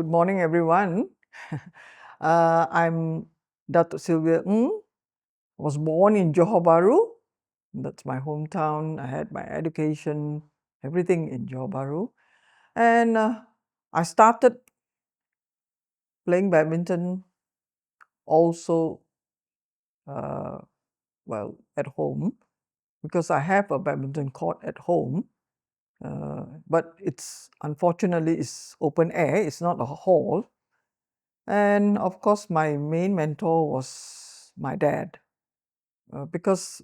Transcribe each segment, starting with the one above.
Good morning, everyone. I'm Dr. Sylvia Ng. Was born in Johor Bahru. That's my hometown. I had my education, everything in Johor Bahru. And I started playing badminton also, uh, at home because I have a badminton court at home. But unfortunately it's open air. It's not a hall. And of course, my main mentor was my dad, because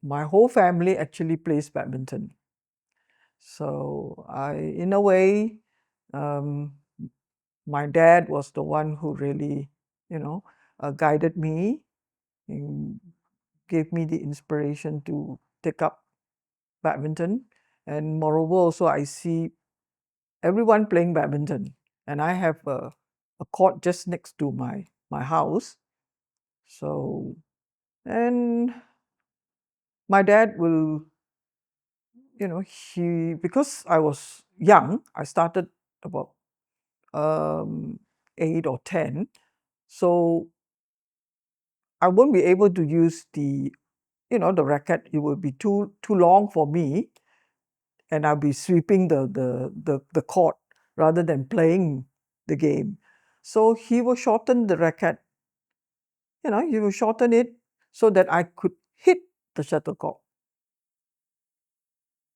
my whole family actually plays badminton. So in a way, um, my dad was the one who really, guided me and gave me the inspiration to take up badminton. And moreover, also I see everyone playing badminton, and I have a court just next to my house. So, and my dad will, because I was young, I started about 8 or 10. So I won't be able to use the racket. It will be too long for me, and I'll be sweeping the court rather than playing the game. So he will shorten the racket. He will shorten it so that I could hit the shuttlecock.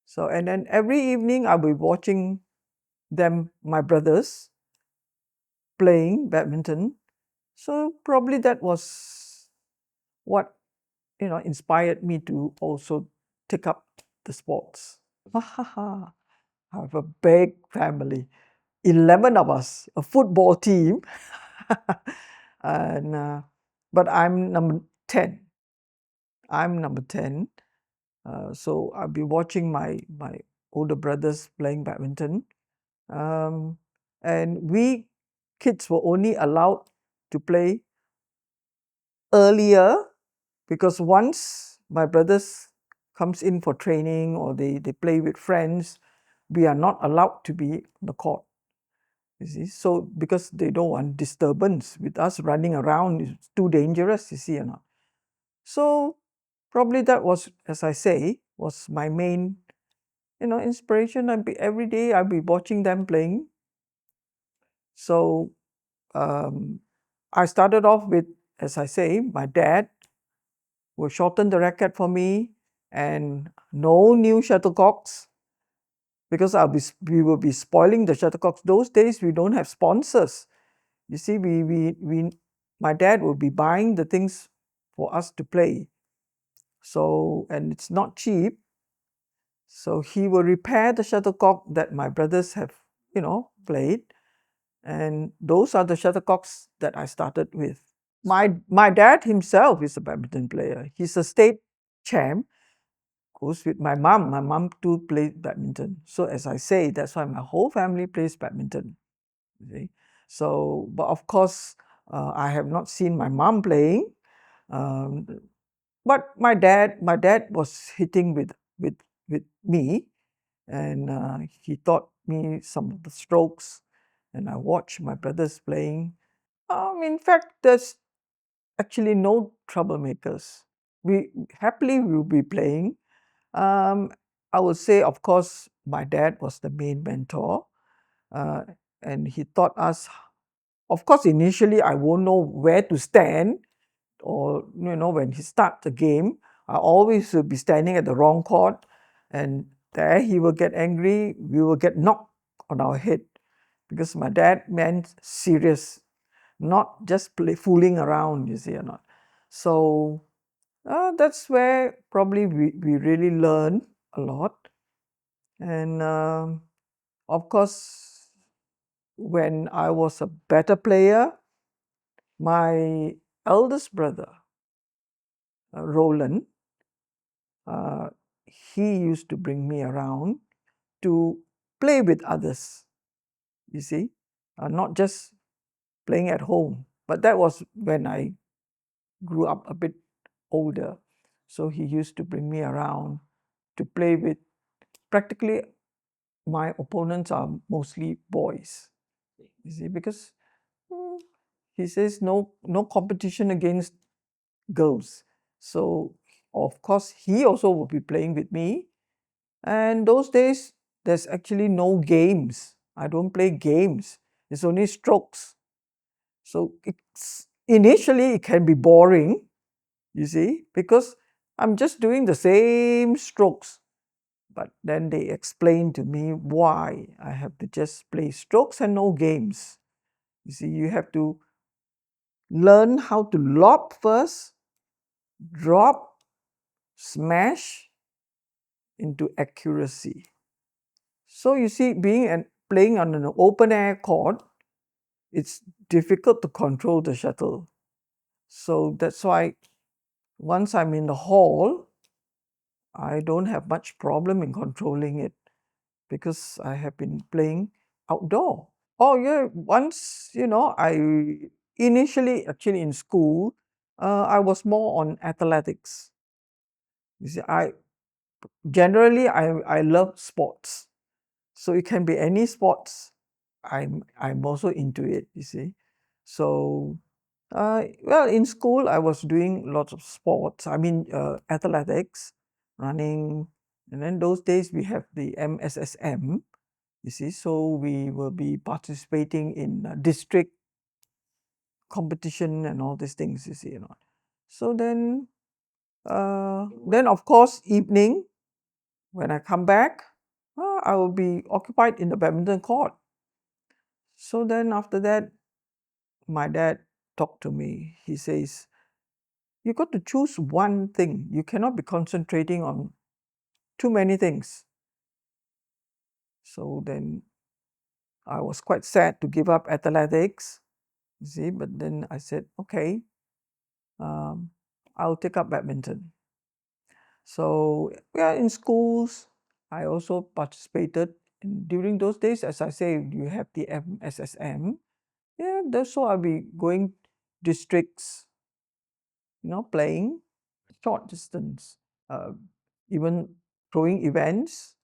So, and then every evening I'll be watching my brothers, playing badminton. So probably that was what inspired me to also take up the sports. I have a big family, 11 of us, a football team, and but I'm number 10. I'm number 10. So I'll be watching my older brothers playing badminton. And we kids were only allowed to play earlier, because once my brothers comes in for training or they play with friends, we are not allowed to be on the court. You see, so because they don't want disturbance with us running around, it's too dangerous, you see or not. So probably that was, as I say, was my main inspiration. Every day I'll be watching them playing. So I started off with, as I say, my dad will shorten the racket for me, and no new shuttlecocks, because we will be spoiling the shuttlecocks. Those days we don't have sponsors. You see, my dad will be buying the things for us to play. So, and it's not cheap. So he will repair the shuttlecock that my brothers have, played. And those are the shuttlecocks that I started with. My dad himself is a badminton player. He's a state champ. Goes with my mom. My mom too plays badminton. So as I say, that's why my whole family plays badminton. You see? So, but of course, I have not seen my mom playing. Um, but my dad was hitting with me, and he taught me some of the strokes, and I watched my brothers playing. In fact, there's actually no troublemakers. We happily will be playing. Um, I would say, of course, my dad was the main mentor, uh, and he taught us. Of course, initially I won't know where to stand, or when he starts the game, I always will be standing at the wrong court, and there he will get angry. We will get knocked on our head, because my dad meant serious, not just fooling around. You see or not? So that's where probably we really learn a lot. And of course, when I was a better player, my eldest brother, Roland, uh, he used to bring me around to play with others, you see, not just playing at home. But that was when I grew up a bit older. So he used to bring me around to play with. Practically, my opponents are mostly boys. You see, because he says no competition against girls. So of course he also will be playing with me. And those days there's actually no games. I don't play games. It's only strokes. So initially it can be boring, you see, because I'm just doing the same strokes. But then they explained to me why I have to just play strokes and no games. You see, you have to learn how to lob first, drop, smash into accuracy. So you see, being and playing on an open air court, it's difficult to control the shuttle. So that's why once I'm in the hall, I don't have much problem in controlling it because I have been playing outdoor. Oh yeah, once I initially actually in school, I was more on athletics. You see, I love sports, so it can be any sports. I'm also into it. You see, so well in school I was doing lots of sports. I mean athletics, running, and then those days we have the MSSM. You see, so we will be participating in district competition and all these things. You see, So then of course evening when I come back, I will be occupied in the badminton court. So then after that, my dad talked to me. He says, "You got to choose one thing. You cannot be concentrating on too many things." So then I was quite sad to give up athletics. You see, but then I said, "Okay, um, I'll take up badminton." So yeah, in schools, I also participated. During those days, as I say, you have the MSSM. Yeah, that's so I'll be going districts, playing short distance, uh, even throwing events.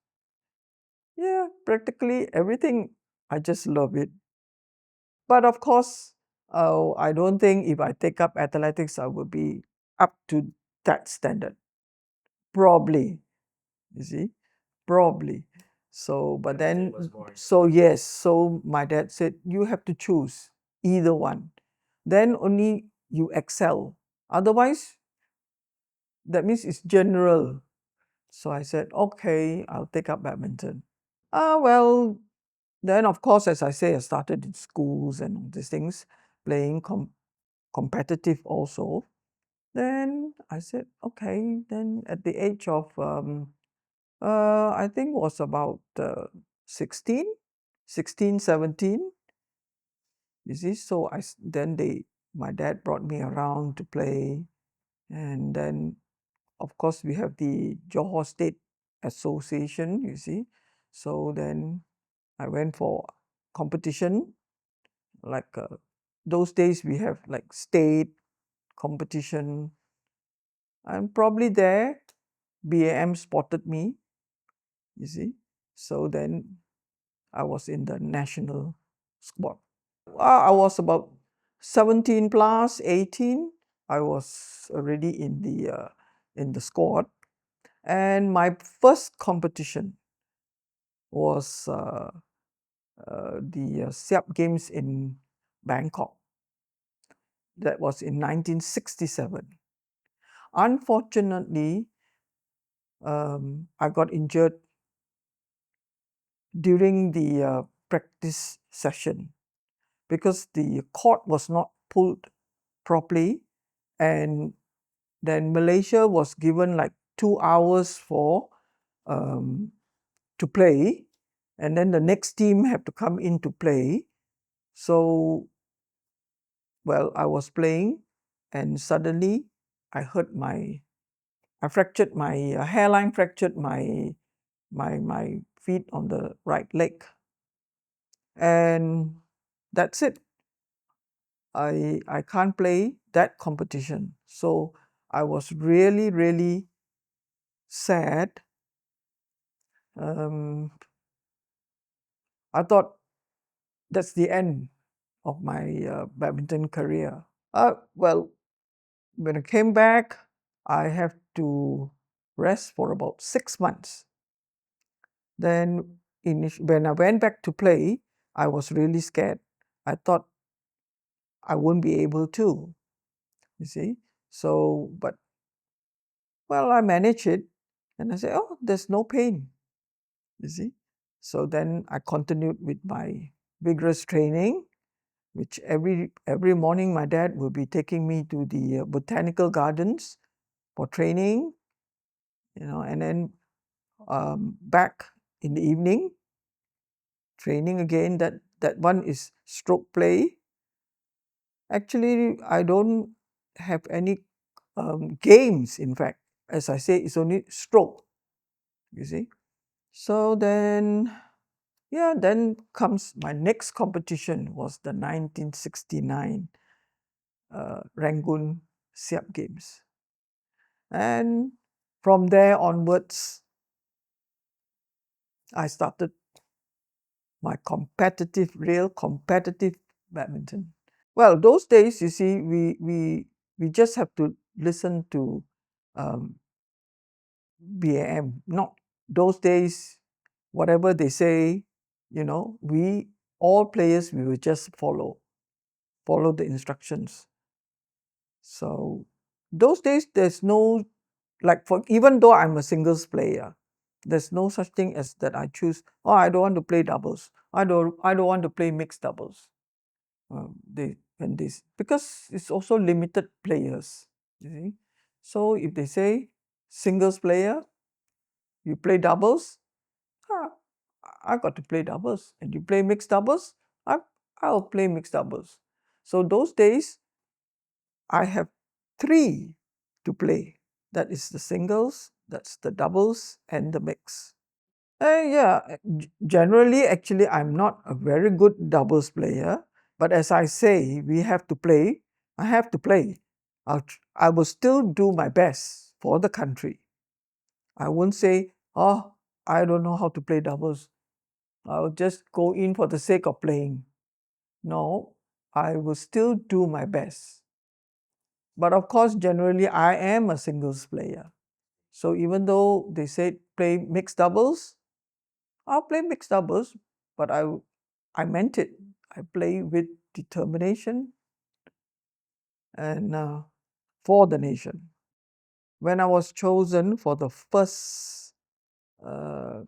Yeah, practically everything. I just love it. But of course, I don't think if I take up athletics, I will be up to that standard. Probably, you see, probably. So, but then, so yes, so my dad said, you have to choose either one. Then only you excel. Otherwise, that means it's general. So I said, okay, I'll take up badminton. Well, then of course, as I say, I started in schools and all these things, playing competitive also. Then I said, okay, then at the age of, I think was about 16, 16, 17. You see, so then my dad brought me around to play. And then, of course, we have the Johor State Association, you see. So then I went for competition. Like those days, we have like state competition. And probably there, BAM spotted me, you see. So then I was in the national squad. I was about 17 plus 18. I was already in the squad. And my first competition was the SEAP Games in Bangkok. That was in 1967. Unfortunately, I got injured during the practice session because the cord was not pulled properly, and then Malaysia was given like 2 hours for to play, and then the next team have to come in to play. So, well, I was playing, and suddenly I fractured my hairline, fractured my feet on the right leg, and that's it. I can't play that competition. So I was really, really sad. I thought that's the end of my badminton career. Well, when I came back, I have to rest for about 6 months. Then when I went back to play, I was really scared. I thought I wouldn't be able to, you see. So, but well, I managed it, and I said, "Oh, there's no pain," you see. So then I continued with my vigorous training, which every morning my dad will be taking me to the botanical gardens for training, and then back in the evening, training again. That one is stroke play. Actually, I don't have any games. In fact, as I say, it's only stroke. You see. So then, yeah, then comes my next competition was the 1969 Rangoon SEAP Games, and from there onwards, I started my real competitive badminton. Well, those days, you see, we just have to listen to BAM. Not those days, whatever they say, we all players we will just follow the instructions. So those days, there's no even though I'm a singles player, there's no such thing as that I choose. Oh, I don't want to play doubles. I don't want to play mixed doubles. Because it's also limited players, you see. So if they say singles player, you play doubles, ah, I got to play doubles, and you play mixed doubles, I'll play mixed doubles. So those days, I have 3 to play. That is the singles, that's the doubles, and the mix. Yeah, generally, actually, I'm not a very good doubles player. But as I say, we have to play. I have to play. I will still do my best for the country. I won't say, oh, I don't know how to play doubles. I'll just go in for the sake of playing. No, I will still do my best. But of course, generally, I am a singles player. So even though they said play mixed doubles, I'll play mixed doubles, but I meant it. I play with determination and for the nation. When I was chosen for the first uh,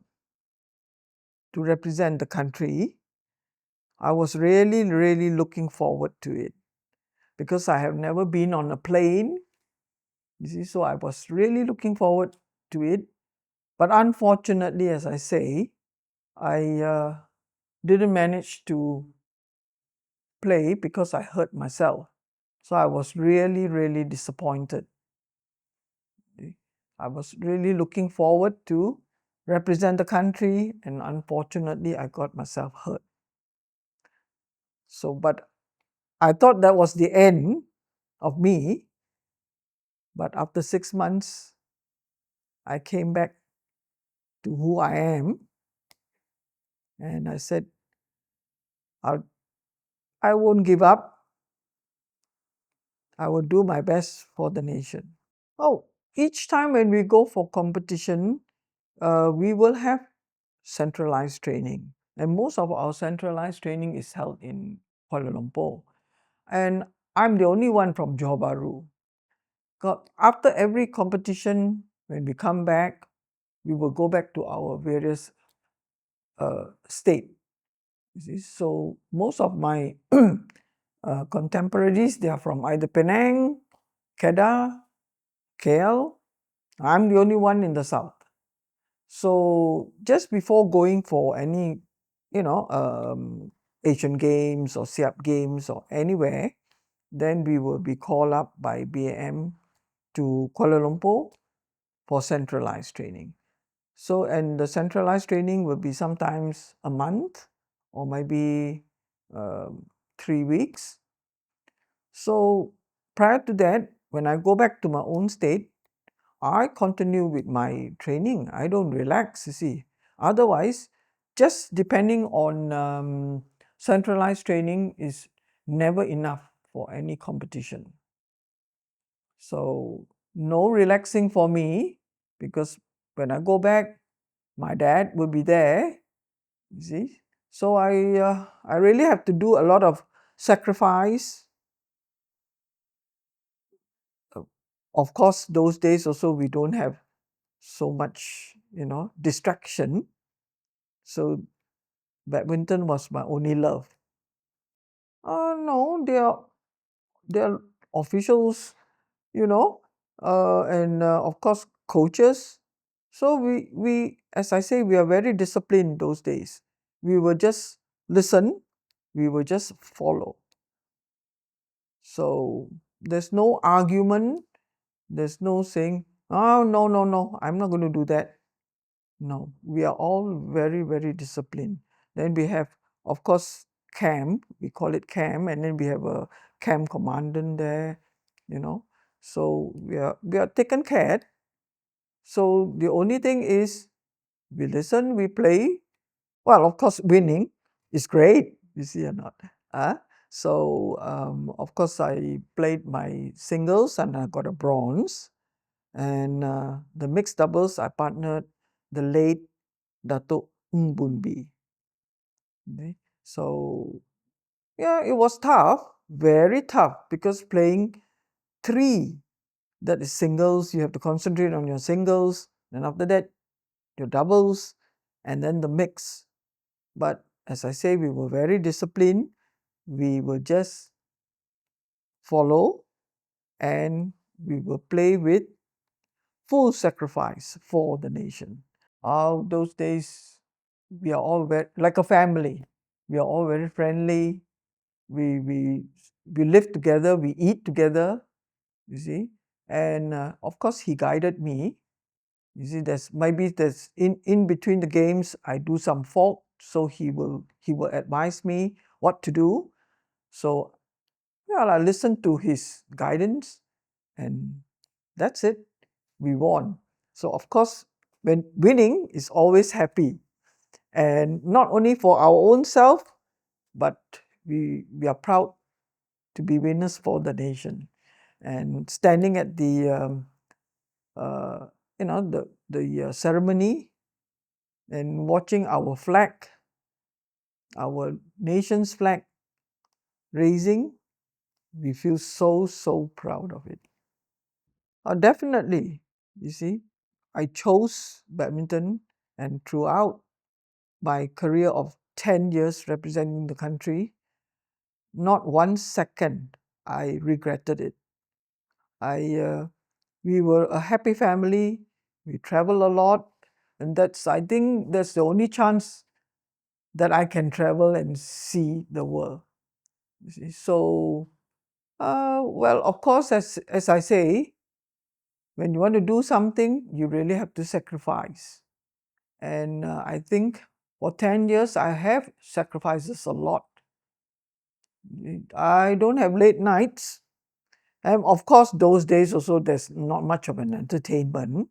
to represent the country, I was really, really looking forward to it because I have never been on a plane. You see, so I was really looking forward to it. But unfortunately, as I say, I didn't manage to play because I hurt myself. So I was really, really disappointed. I was really looking forward to represent the country, and unfortunately, I got myself hurt. So, but I thought that was the end of me. But after 6 months, I came back to who I am, and I said, I won't give up. I will do my best for the nation. Oh, each time when we go for competition, we will have centralized training, and most of our centralized training is held in Kuala Lumpur. And I'm the only one from Johor Bahru. After every competition, when we come back, we will go back to our various state. You see? So most of my contemporaries, they are from either Penang, Kedah, KL. I'm the only one in the south. So just before going for any, Asian Games or SEAP Games or anywhere, then we will be called up by BAM to Kuala Lumpur for centralized training. So, and the centralized training will be sometimes a month or maybe 3 weeks. So prior to that, when I go back to my own state, I continue with my training. I don't relax, you see. Otherwise, just depending on centralized training is never enough for any competition. So no relaxing for me, because when I go back, my dad will be there. You see, so I really have to do a lot of sacrifice. Uh, Of course, those days also we don't have so much, distraction. So badminton was my only love. No, they are officials, and of course coaches. So as I say, we are very disciplined those days. We will just listen, we will just follow. So there's no argument, there's no saying, oh, no, no, no, I'm not going to do that. No, we are all very, very disciplined. Then we have, of course, camp, we call it camp, and then we have a camp commandant there, you know. So we are taken care. So the only thing is we listen, we play. Well, of course, winning is great, you see or not. So of course I played my singles and I got a bronze. And the mixed doubles I partnered the late Datuk Ng Boon Bee. Okay. So yeah, it was tough, very tough, because playing three, that is singles, you have to concentrate on your singles, and after that, your doubles, and then the mix. But as I say, we were very disciplined. We will just follow, and we will play with full sacrifice for the nation. Those days, we are all very, like a family. We are all very friendly. We live together. We eat together. You see, and of course, he guided me. You see, there's in between the games, I do some fault, so he will advise me what to do. So yeah, I listened to his guidance, and that's it. We won. So of course, when winning is always happy, and not only for our own self, but we are proud to be winners for the nation. And standing at the ceremony and watching our flag, our nation's flag raising, we feel so proud of it. Definitely, you see, I chose badminton, and throughout my career of 10 years representing the country, not 1 second I regretted it. We were a happy family. We travel a lot, and I think that's the only chance that I can travel and see the world. You see? So, well, of course, as I say, when you want to do something, you really have to sacrifice. And I think for 10 years, I have sacrifices a lot. I don't have late nights. And of course, those days also, there's not much of an entertainment.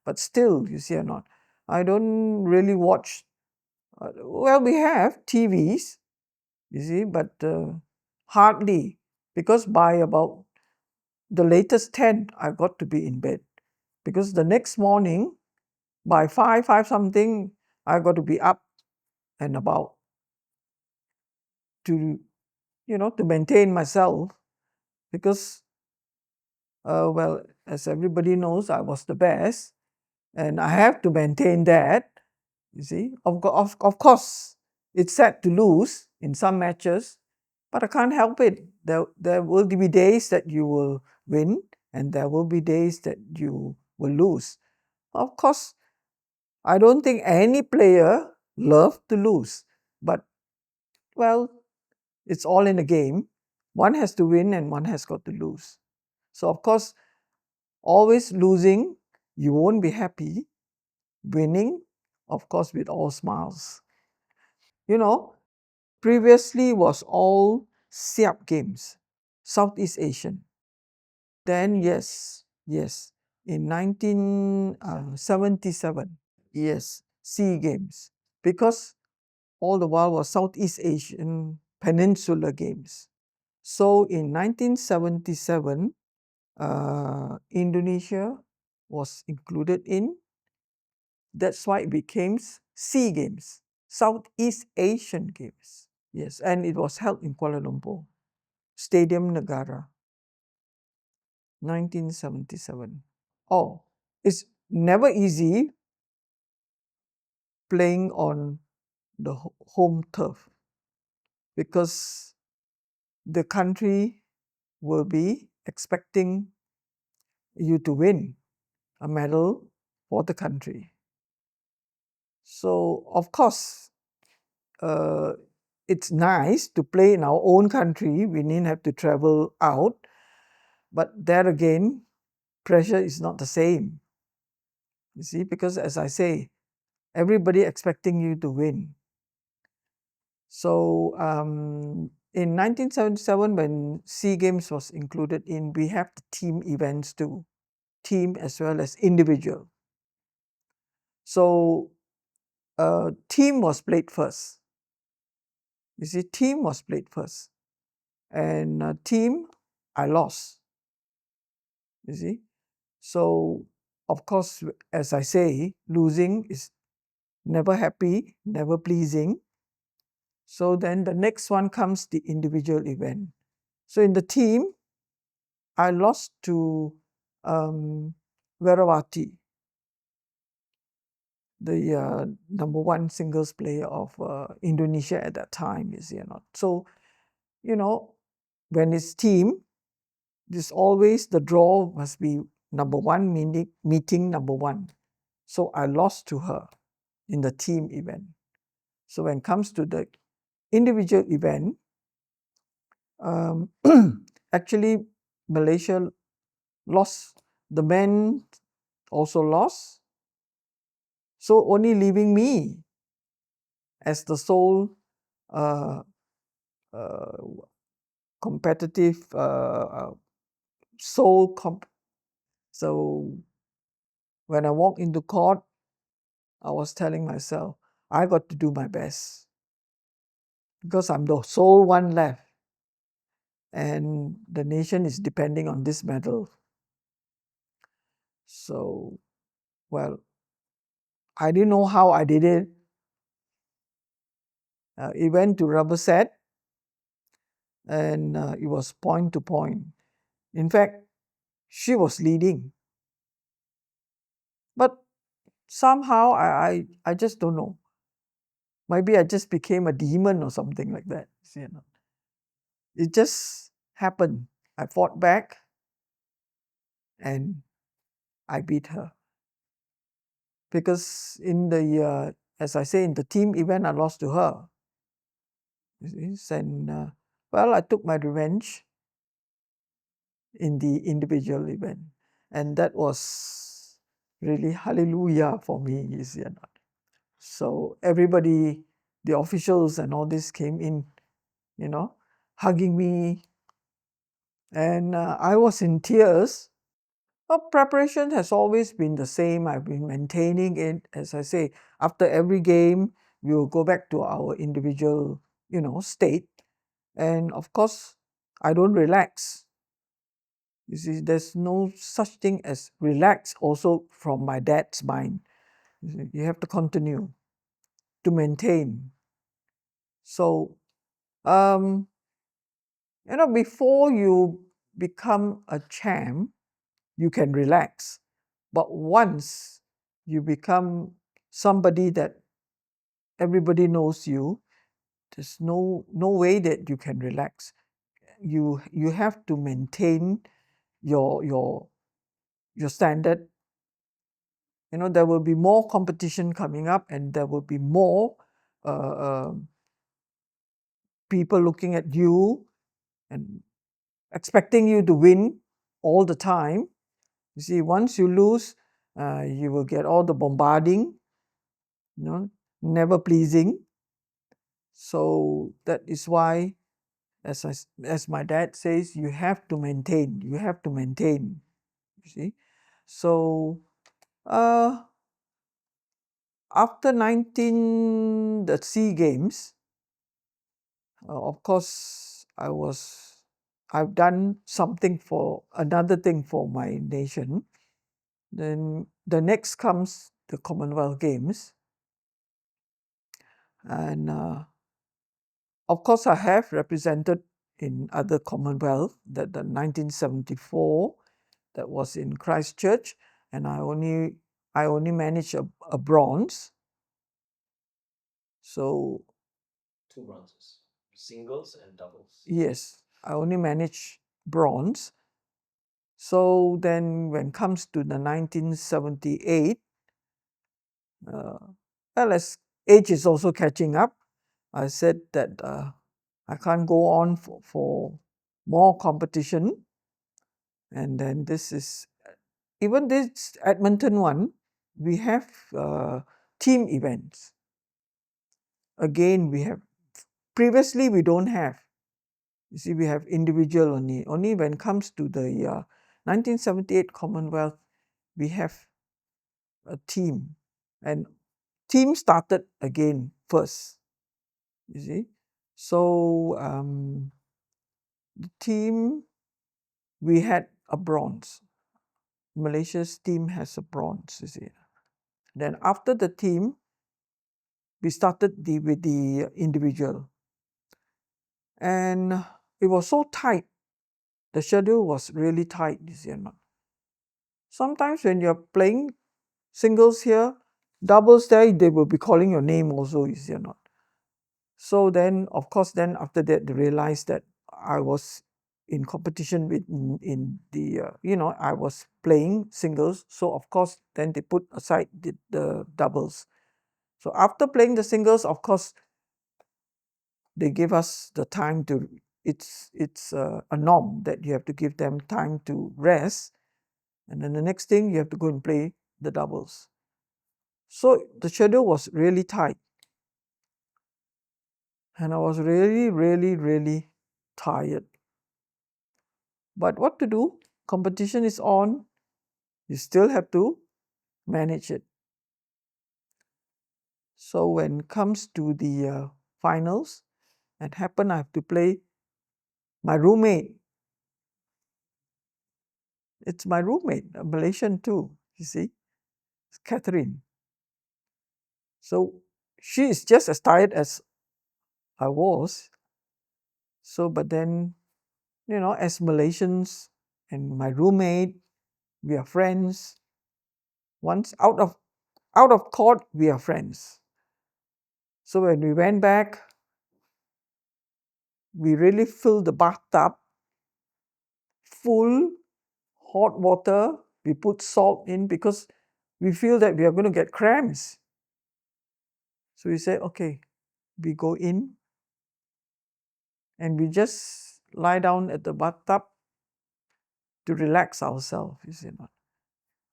But still, you see or not, I don't really watch. Well, we have TVs, you see, but hardly, because by about the latest 10, I got to be in bed. Because the next morning, by 5 something, I got to be up and about to, to maintain myself. Because, well, as everybody knows, I was the best, and I have to maintain that. You see, of course, it's sad to lose in some matches, but I can't help it. There will be days that you will win, and there will be days that you will lose. Of course, I don't think any player loves to lose, but well, it's all in a game. One has to win and one has got to lose. So of course, always losing, you won't be happy. Winning, of course, with all smiles. You know, previously was all SEAP games, Southeast Asian. Then yes, in 1977, yes, SEA Games, because all the while was Southeast Asian Peninsular Games. So in 1977, Indonesia was included in. That's why it became SEA Games, Southeast Asian Games. Yes, and it was held in Kuala Lumpur, Stadium Negara, 1977. Oh, it's never easy playing on the home turf because the country will be expecting you to win a medal for the country. So, of course, it's nice to play in our own country. We needn't have to travel out. But there again, pressure is not the same. You see, because as I say, everybody expecting you to win. So in 1977, when SEA Games was included in, we have the team events too, team as well as individual. So team was played first. You see, team was played first. And team, I lost. You see. So, of course, as I say, losing is never happy, never pleasing. So then the next one comes the individual event. So in the team, I lost to Verawati, the number one singles player of Indonesia at that time, you see or not. So, you know, when it's team, there's always the draw must be number one, meeting number one. So I lost to her in the team event. So when it comes to the individual event, actually Malaysia lost, the men also lost. So only leaving me as the sole competitive so when I walked into court, I was telling myself, I got to do my best because I'm the sole one left and the nation is depending on this medal. So, well, I didn't know how I did it. It went to rubber set and it was point to point. In fact, she was leading. But somehow I just don't know. Maybe I just became a demon or something like that. You know. It just happened. I fought back and I beat her. Because in the, as I say, in the team event, I lost to her. And well, I took my revenge in the individual event. And that was really hallelujah for me, you see or not. So everybody, the officials and all this came in, you know, hugging me. And I was in tears. But preparation has always been the same. I've been maintaining it. As I say, after every game, we will go back to our individual, state. And of course, I don't relax. You see, there's no such thing as relax also from my dad's mind. You have to continue to maintain. So, before you become a champ, you can relax. But once you become somebody that everybody knows you, there's no way that you can relax. You have to maintain your standard. There will be more competition coming up, and there will be more people looking at you and expecting you to win all the time. You see, once you lose, you will get all the bombarding, never pleasing. So that is why, as my dad says, you have to maintain. You have to maintain. You see, so after the SEA Games, of course, I was I've done something for another thing for my nation. Then the next comes the Commonwealth Games. And of course, I have represented in other Commonwealth, that the 1974 that was in Christchurch, and I only managed a bronze. So 2 bronzes, singles and doubles. yes, I only managed bronze. So then when it comes to the 1978, well, as age is also catching up, I said that I can't go on for more competition. And then this is, even this badminton one, we have team events. Again, we have, previously we don't have. You see, we have individual only. Only when it comes to the 1978 Commonwealth, we have a team. And team started again first. You see? So the team, we had a bronze. Malaysia's team has a bronze, you see. Then after the team, we started with the individual. And it was so tight. The schedule was really tight, you see or not. Sometimes when you're playing singles here, doubles there, they will be calling your name also, you see or not. So then, of course, then after that, they realized that I was in competition with in the I was playing singles. So of course, then they put aside the doubles. So after playing the singles, of course, they give us the time to. It's a norm that you have to give them time to rest, and then the next thing you have to go and play the doubles. So the schedule was really tight. And I was really, really, really tired. But what to do? Competition is on. You still have to manage it. So when it comes to the finals, it happened I have to play my roommate. It's my roommate, a Malaysian too, you see. It's Catherine. So she is just as tired as I was. So, but then, as Malaysians and my roommate, we are friends. Once out of court, we are friends. So when we went back, we really filled the bathtub full hot water. We put salt in because we feel that we are going to get cramps. So we say, okay, we go in and we just lie down at the bathtub to relax ourselves, you see not.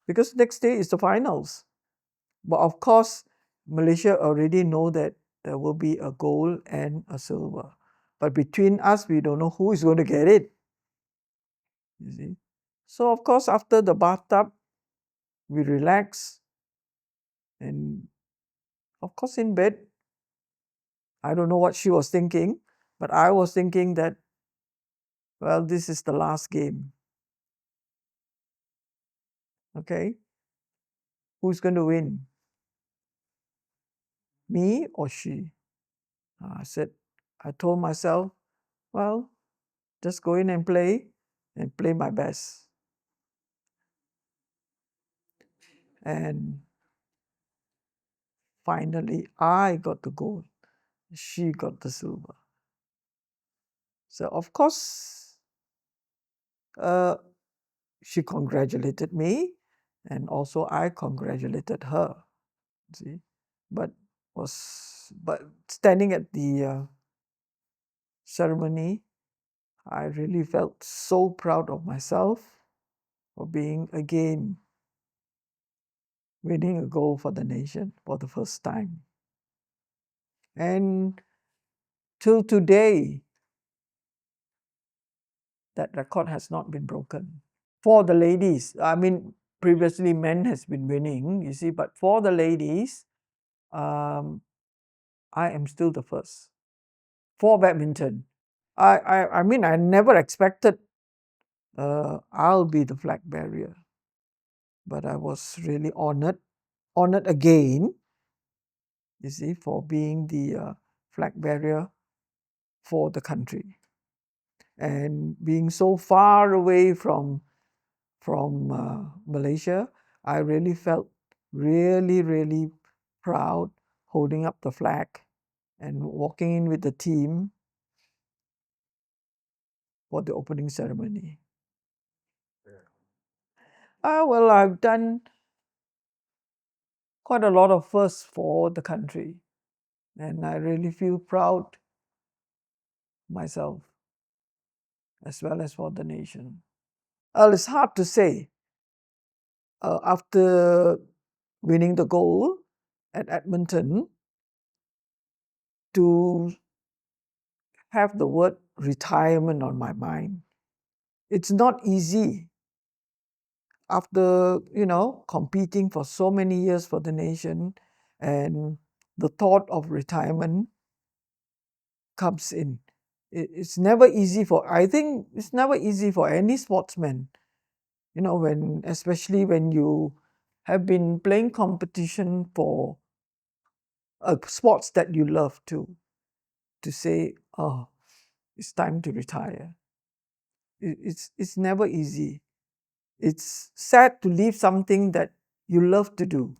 Because next day is the finals. But of course, Malaysia already know that there will be a gold and a silver. But between us, we don't know who is going to get it. You see. So of course, after the bathtub, we relax. And of course, in bed, I don't know what she was thinking, but I was thinking that, well, this is the last game. Okay? Who's going to win? Me or she? I told myself, well, just go in and play my best. And finally, I got the gold. She got the silver. So, of course, she congratulated me, and also I congratulated her. See, but standing at the ceremony, I really felt so proud of myself for being again winning a gold for the nation for the first time. And till today, that record has not been broken. For the ladies, I mean, previously men has been winning, you see, but for the ladies, I am still the first. For badminton, I mean, I never expected I'll be the flag bearer, but I was really honored again, you see, for being the flag bearer for the country, and being so far away from Malaysia. I really felt really proud holding up the flag and walking in with the team for the opening ceremony. Well, I've done quite a lot of firsts for the country, and I really feel proud myself as well as for the nation. It's hard to say. After winning the gold at Edmonton, to have the word retirement on my mind. It's not easy after, competing for so many years for the nation, and the thought of retirement comes in. It's never easy I think it's never easy for any sportsman, especially when you have been playing competition for sports that you love to say, oh, it's time to retire. It's never easy. It's sad to leave something that you love to do.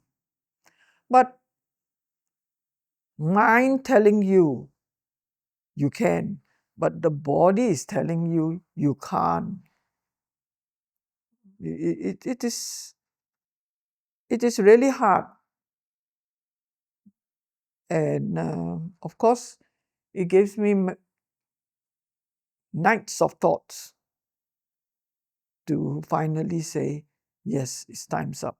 But mind telling you you can, but the body is telling you you can't. It is really hard. And of course, it gives me nights of thoughts to finally say, yes, it's time's up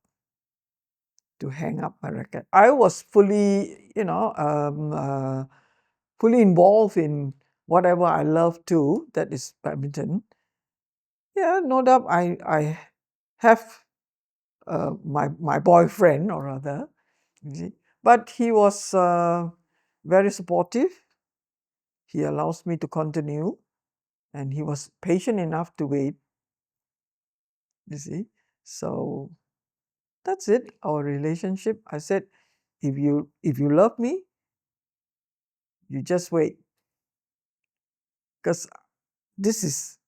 to hang up my racket. I was fully, fully involved in whatever I love too, that is badminton. Yeah, no doubt I have my boyfriend, or rather, you see, but he was very supportive. He allows me to continue, and he was patient enough to wait, you see. So that's it, our relationship. I said, if you love me, you just wait, because this is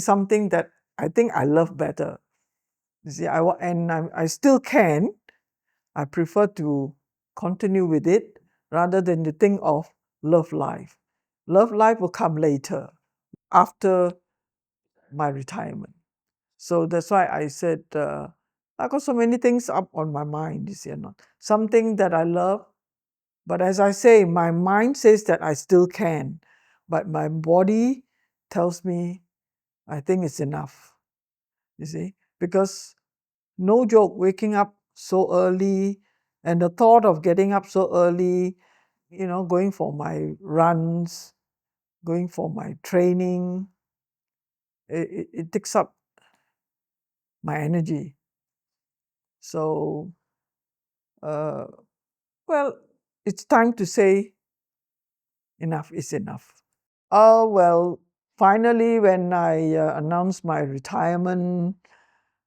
something that I think I love better. You see, I still can. I prefer to continue with it rather than to think of love life. Love life will come later, after my retirement. So that's why I said, I got so many things up on my mind, you see, not something that I love. But as I say, my mind says that I still can, but my body tells me I think it's enough, you see, because no joke, waking up so early, and the thought of getting up so early, going for my runs, going for my training, it takes up my energy. So, well, it's time to say enough is enough. Oh, well, finally, when I announced my retirement,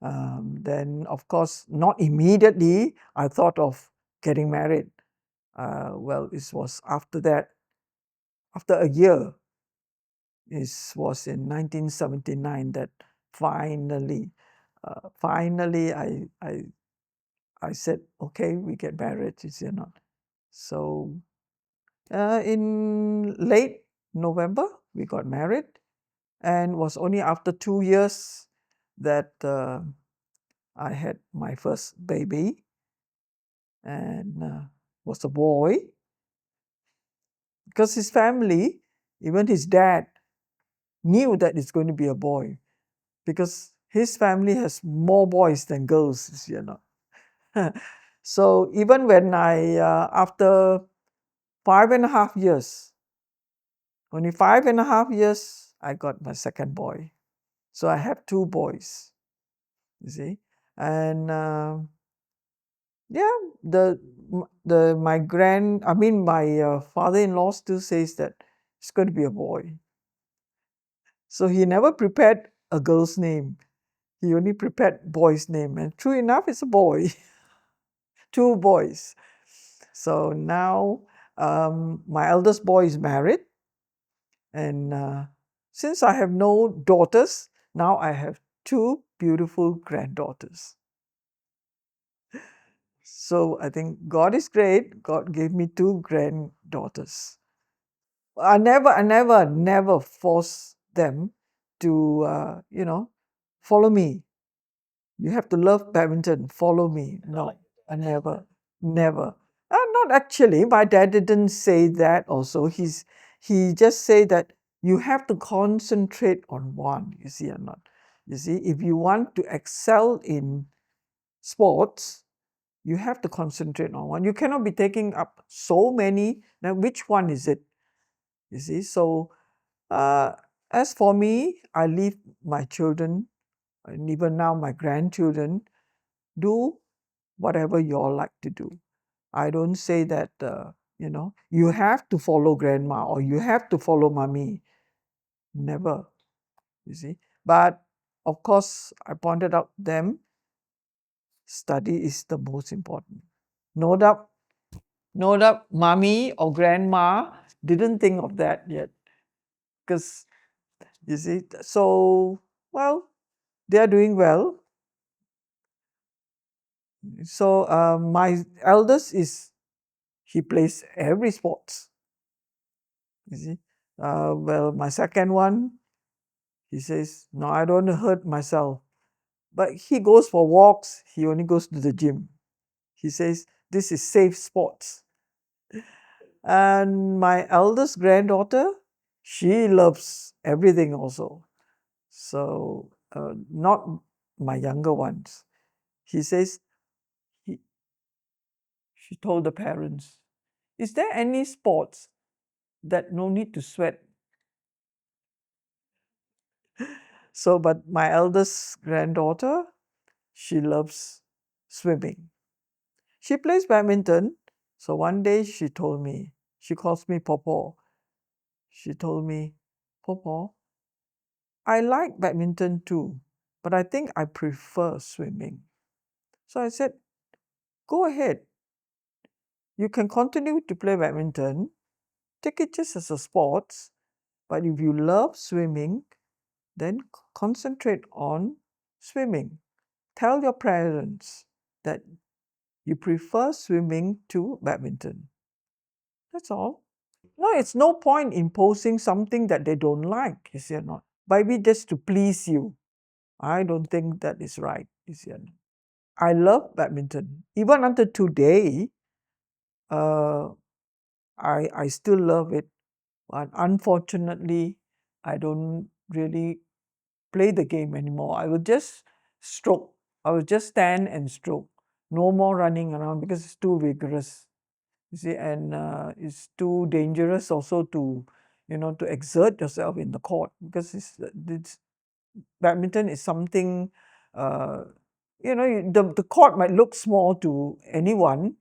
then of course, not immediately, I thought of getting married. Well, it was after that, after a year. It was in 1979 that finally, I said, okay, we get married, you know. So in late November, we got married, and was only after 2 years that I had my first baby, and was a boy, because his family, even his dad, knew that it's going to be a boy, because his family has more boys than girls, you know. So even when after 5.5 years, only 5.5 years, I got my second boy. So I have two boys, you see. And yeah, my father-in-law still says that it's going to be a boy. So he never prepared a girl's name. He only prepared boy's name, and true enough, it's a boy. Two boys. So now my eldest boy is married, and since I have no daughters, now I have two beautiful granddaughters. So I think God is great. God gave me two granddaughters. I never force them to, follow me. You have to love badminton. Follow me. No, I never. Not actually. My dad didn't say that. Also, he just say that you have to concentrate on one. You see or not? You see, if you want to excel in sports, you have to concentrate on one. You cannot be taking up so many. Now, which one is it? You see, so as for me, I leave my children, and even now my grandchildren, do whatever you all like to do. I don't say that, you have to follow grandma or you have to follow mommy. Never, you see. But of course, I pointed out them, study is the most important. No doubt, no doubt, mommy or grandma didn't think of that yet. Because, you see, so, well, they are doing well. So my eldest he plays every sports. You see, well, my second one, he says, no, I don't want to hurt myself. But he goes for walks. He only goes to the gym. He says this is safe sports. And my eldest granddaughter, she loves everything also. So not my younger ones. He says he, she told the parents, is there any sports that no need to sweat? So, but my eldest granddaughter, she loves swimming. She plays badminton. So one day she told me, she calls me Popo. She told me, Popo, I like badminton too, but I think I prefer swimming. So I said, go ahead. You can continue to play badminton, take it just as a sport, but if you love swimming, then concentrate on swimming. Tell your parents that you prefer swimming to badminton. That's all. No, it's no point imposing something that they don't like, you see or not. Maybe just to please you. I don't think that is right, you see or not. I love badminton. Even until today, uh, I still love it. But unfortunately, I don't really play the game anymore. I will just stroke. I will just stand and stroke. No more running around because it's too vigorous. You see, and it's too dangerous also to, to exert yourself in the court because it's badminton is something, the court might look small to anyone,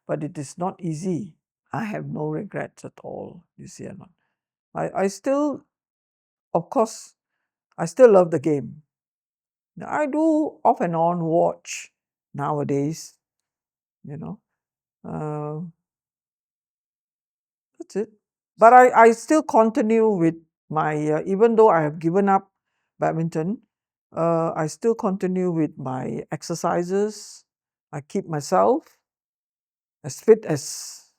but it is not easy. I have no regrets at all, you see or not. I still, of course, I still love the game. Now, I do off and on watch nowadays, you know. Uh, that's it. But I still continue with my, even though I have given up badminton, I still continue with my exercises. I keep myself as fit as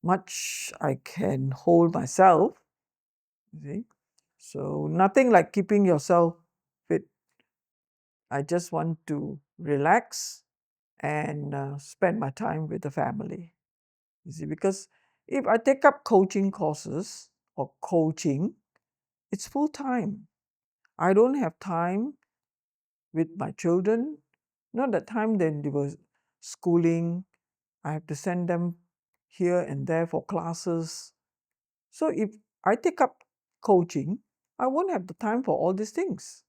much I can hold myself. You see? So nothing like keeping yourself fit. I just want to relax and spend my time with the family. You see, because if I take up coaching courses or coaching, it's full time. I don't have time with my children. Not that time then they were schooling. I have to send them here and there for classes. So if I take up coaching, I won't have the time for all these things.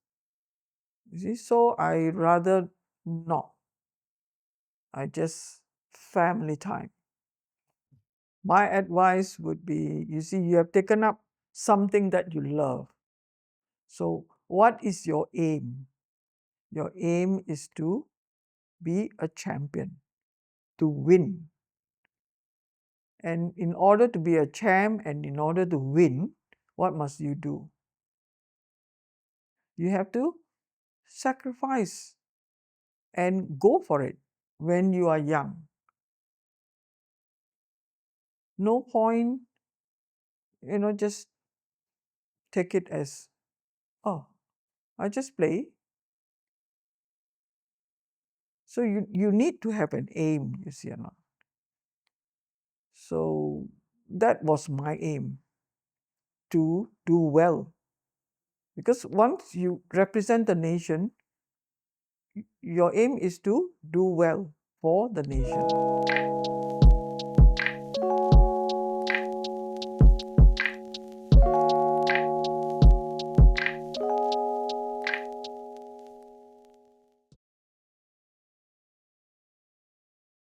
You see, so I rather not. I just family time. My advice would be, you see, you have taken up something that you love. So, what is your aim? Your aim is to be a champion, to win. And in order to be a champ and in order to win, what must you do? You have to sacrifice and go for it when you are young. No point, just take it as, oh, I just play. So you need to have an aim, you see or not. So that was my aim, to do well. Because once you represent the nation, your aim is to do well for the nation.